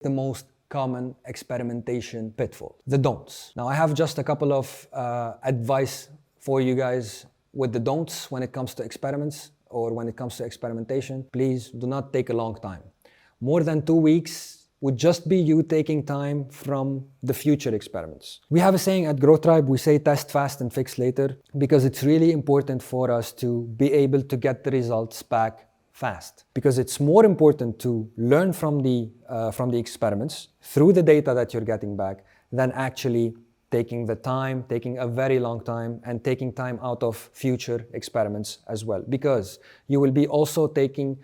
the most common experimentation pitfall, the don'ts. Now I have just a couple of advice for you guys with the don'ts when it comes to experiments or when it comes to experimentation. Please do not take a long time. More than 2 weeks would just be you taking time from the future experiments. We have a saying at Grow Tribe, we say test fast and fix later, because it's really important for us to be able to get the results back fast. Because it's more important to learn from the experiments through the data that you're getting back than actually taking the time, taking a very long time, and taking time out of future experiments as well. Because you will be also taking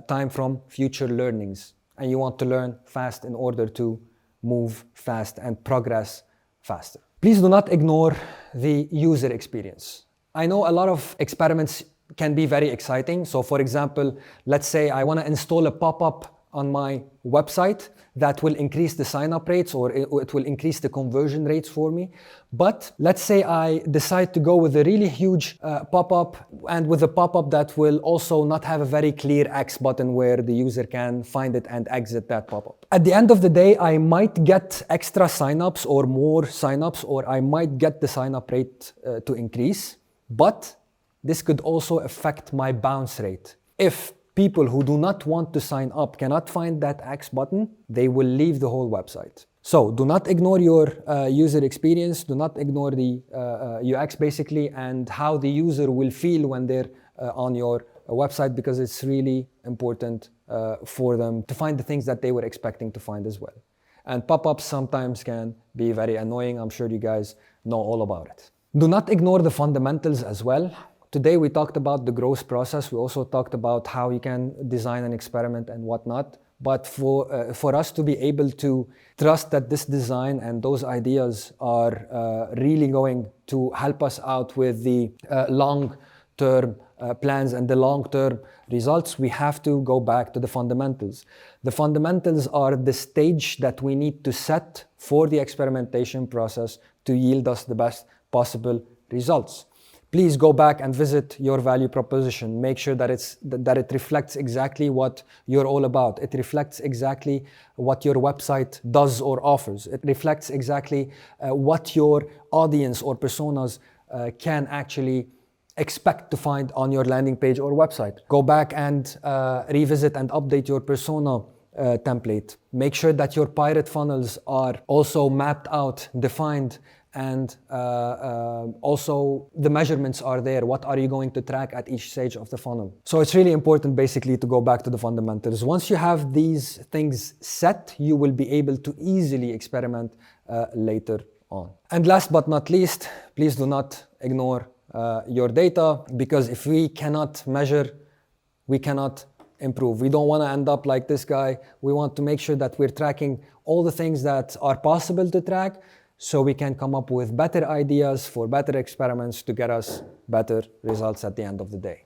time from future learnings, and you want to learn fast in order to move fast and progress faster. Please do not ignore the user experience. I know a lot of experiments can be very exciting. So for example, let's say I want to install a pop-up on my website that will increase the sign-up rates, or it will increase the conversion rates for me. But let's say I decide to go with a really huge pop-up, and with a pop-up that will also not have a very clear X button where the user can find it and exit that pop-up. At the end of the day, I might get extra sign-ups or more sign-ups, or I might get the sign-up rate to increase, but this could also affect my bounce rate. If people who do not want to sign up cannot find that X button, they will leave the whole website. So do not ignore your user experience, do not ignore the UX basically, and how the user will feel when they're on your website, because it's really important for them to find the things that they were expecting to find as well. And pop-ups sometimes can be very annoying. I'm sure you guys know all about it. Do not ignore the fundamentals as well. Today we talked about the growth process. We also talked about how you can design an experiment and whatnot. But for us to be able to trust that this design and those ideas are really going to help us out with the long-term plans and the long-term results, we have to go back to the fundamentals. The fundamentals are the stage that we need to set for the experimentation process to yield us the best possible results. Please go back and visit your value proposition. Make sure that it reflects exactly what you're all about. It reflects exactly what your website does or offers. It reflects exactly what your audience or personas can actually expect to find on your landing page or website. Go back and revisit and update your persona template. Make sure that your pirate funnels are also mapped out, defined, and also the measurements are there. What are you going to track at each stage of the funnel? So it's really important basically to go back to the fundamentals. Once you have these things set, you will be able to easily experiment later on. And last but not least, please do not ignore your data, because if we cannot measure, we cannot improve. We don't want to end up like this guy. We want to make sure that we're tracking all the things that are possible to track, so we can come up with better ideas for better experiments to get us better results at the end of the day.